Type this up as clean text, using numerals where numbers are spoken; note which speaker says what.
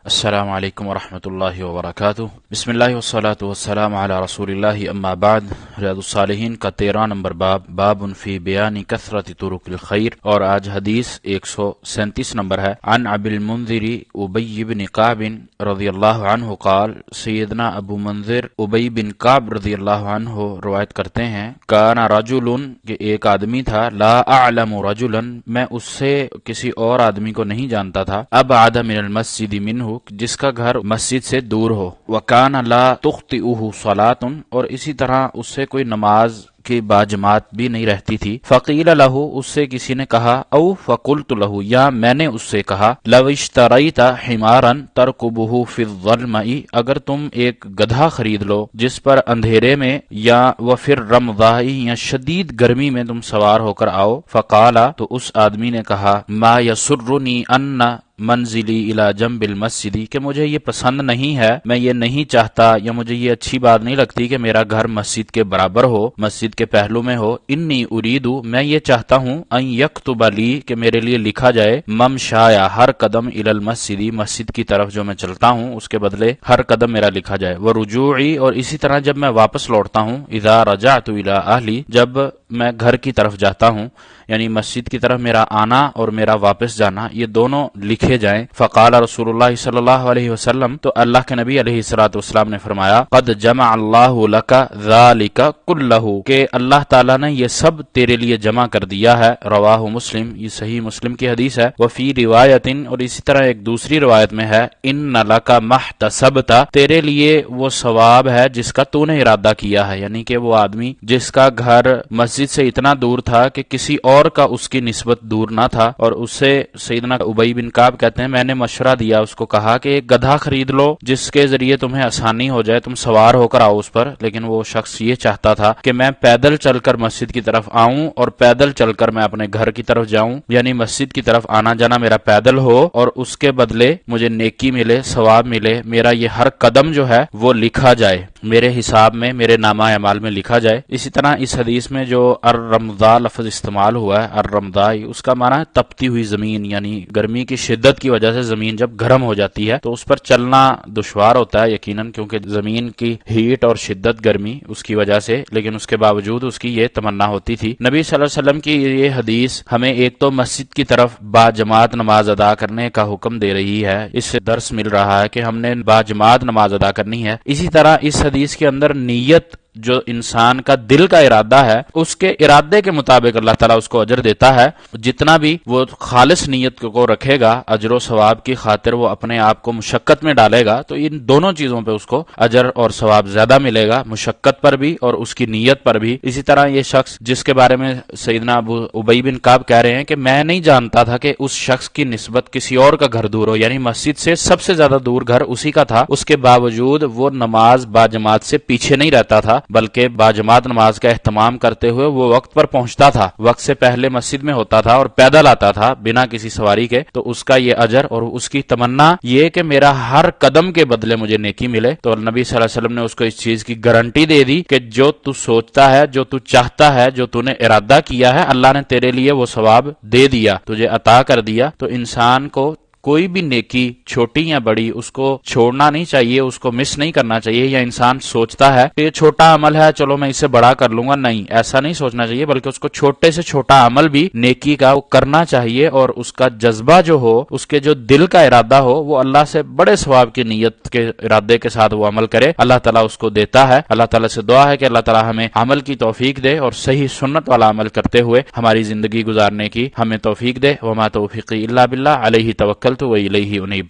Speaker 1: السلام علیکم ورحمۃ اللہ وبرکاتہ۔ بسم اللہ والصلاة والسلام علی رسول اللہ، اما بعد۔ ریاض الصالحین کا 13 نمبر باب فی بیان کثرت طرق الخیر، اور آج حدیث 137 نمبر ہے۔ عن ابی المنذر ابی بن کعب رضی اللہ عنہ قال، سیدنا ابو منذر ابی بن کعب رضی اللہ عنہ روایت کرتے ہیں، کان رجل، کہ ایک آدمی تھا، لا اعلم رجلا، میں اس سے کسی اور آدمی کو نہیں جانتا تھا، ابعد من المسجد منہ، جس کا گھر مسجد سے دور ہو، وَكَانَ لَا تُخْطِئُهُ صَلَاةٌ، اور اسی طرح اس سے کوئی نماز کی باجماعت بھی نہیں رہتی تھی۔ فقیل لہ، اس سے کسی نے کہا، او فقلت لہ، یا میں نے اس سے کہا، لو اشتریت حمارا ترکبہ فی الظلماء، اگر تم ایک گدھا خرید لو جس پر اندھیرے میں یا وفر رمضاء، یا شدید گرمی میں تم سوار ہو کر آؤ، فقالا، تو اس آدمی نے کہا، ما یسرنی ان منزلی الی جنب المسجد، کہ مجھے یہ پسند نہیں ہے، میں یہ نہیں چاہتا، یا مجھے یہ اچھی بات نہیں لگتی کہ میرا گھر مسجد کے برابر ہو، مسجد کے پہلو میں ہو، انی اریدو، میں یہ چاہتا ہوں، ان یکتب لی، کہ میرے لیے لکھا جائے، ممشایا، ہر قدم الی المسجد، مسجد کی طرف جو میں چلتا ہوں اس کے بدلے ہر قدم میرا لکھا جائے، ورجوعی، اور اسی طرح جب میں واپس لوٹتا ہوں، اذا رجعت الی اہلی، جب میں گھر کی طرف جاتا ہوں، یعنی مسجد کی طرف میرا آنا اور میرا واپس جانا، یہ دونوں لکھے جائیں۔ فقال رسول اللہ صلی اللہ علیہ وسلم، تو اللہ کے نبی علیہ الصلوۃ والسلام نے فرمایا، قد جمع اللہ لک ذلک کلہ، کہ اللہ تعالیٰ نے یہ سب تیرے لیے جمع کر دیا ہے۔ رواہ مسلم، یہ صحیح مسلم کی حدیث ہے۔ وفی روایت، اور اسی طرح ایک دوسری روایت میں ہے، ان لک ما احتسبت، تیرے لیے وہ ثواب ہے جس کا تو نے ارادہ کیا ہے، یعنی کہ وہ آدمی جس کا گھر مسجد سے اتنا دور تھا کہ کسی اور کا اس کی نسبت دور نہ تھا، اور اس سے سیدنا ابی بن کعب کہتے ہیں، میں نے مشورہ دیا، اس کو کہا کہ ایک گدھا خرید لو جس کے ذریعے تمہیں آسانی ہو جائے، تم سوار ہو کر آؤ اس پر، لیکن وہ شخص یہ چاہتا تھا کہ میں پیدل چل کر مسجد کی طرف آؤں اور پیدل چل کر میں اپنے گھر کی طرف جاؤں، یعنی مسجد کی طرف آنا جانا میرا پیدل ہو، اور اس کے بدلے مجھے نیکی ملے، ثواب ملے، میرا یہ ہر قدم جو ہے وہ لکھا جائے، میرے حساب میں، میرے نامہ اعمال میں لکھا جائے۔ اسی طرح اس حدیث میں جو الرمضاء لفظ استعمال ہوا ہے، الرمضاء، اس کا معنی ہے تپتی ہوئی زمین، یعنی گرمی کی شدت کی وجہ سے زمین جب گرم ہو جاتی ہے تو اس پر چلنا دشوار ہوتا ہے یقیناً، کیونکہ زمین کی ہیٹ اور شدت گرمی اس کی وجہ سے، لیکن اس کے باوجود اس کی یہ تمنا ہوتی تھی۔ نبی صلی اللہ علیہ وسلم کی یہ حدیث ہمیں ایک تو مسجد کی طرف باجماعت نماز ادا کرنے کا حکم دے رہی ہے، اس سے درس مل رہا ہے کہ ہم نے باجماعت نماز ادا کرنی ہے۔ اسی طرح اس حدیث کے اندر نیت، جو انسان کا دل کا ارادہ ہے، اس کے ارادے کے مطابق اللہ تعالیٰ اس کو اجر دیتا ہے، جتنا بھی وہ خالص نیت کو رکھے گا، اجر و ثواب کی خاطر وہ اپنے آپ کو مشقت میں ڈالے گا، تو ان دونوں چیزوں پہ اس کو اجر اور ثواب زیادہ ملے گا، مشقت پر بھی اور اس کی نیت پر بھی۔ اسی طرح یہ شخص جس کے بارے میں سیدنا ابی بن کعب کہہ رہے ہیں کہ میں نہیں جانتا تھا کہ اس شخص کی نسبت کسی اور کا گھر دور ہو، یعنی مسجد سے سب سے زیادہ دور گھر اسی کا تھا، اس کے باوجود وہ نماز باجماعت سے پیچھے نہیں رہتا تھا، بلکہ باجماعت نماز کا اہتمام کرتے ہوئے وہ وقت پر پہنچتا تھا، وقت سے پہلے مسجد میں ہوتا تھا اور پیدل آتا تھا بنا کسی سواری کے، تو اس کا یہ اجر اور اس کی تمنا یہ کہ میرا ہر قدم کے بدلے مجھے نیکی ملے۔ تو نبی صلی اللہ علیہ وسلم نے اس کو اس چیز کی گارنٹی دے دی کہ جو تو سوچتا ہے، جو تو چاہتا ہے، جو تو نے ارادہ کیا ہے، اللہ نے تیرے لیے وہ ثواب دے دیا، تجھے عطا کر دیا۔ تو انسان کو کوئی بھی نیکی چھوٹی یا بڑی اس کو چھوڑنا نہیں چاہیے، اس کو مس نہیں کرنا چاہیے، یا انسان سوچتا ہے کہ یہ چھوٹا عمل ہے، چلو میں اسے بڑا کر لوں گا، نہیں، ایسا نہیں سوچنا چاہیے، بلکہ اس کو چھوٹے سے چھوٹا عمل بھی نیکی کا وہ کرنا چاہیے، اور اس کا جذبہ جو ہو، اس کے جو دل کا ارادہ ہو، وہ اللہ سے بڑے ثواب کی نیت کے ارادے کے ساتھ وہ عمل کرے، اللہ تعالیٰ اس کو دیتا ہے۔ اللہ تعالیٰ سے دعا ہے کہ اللہ تعالیٰ ہمیں عمل کی توفیق دے اور صحیح سنت والا عمل کرتے ہوئے ہماری زندگی گزارنے کی ہمیں توفیق دے۔ وما توفیقی الا باللہ، علیہ توکلت و الیہ انیب۔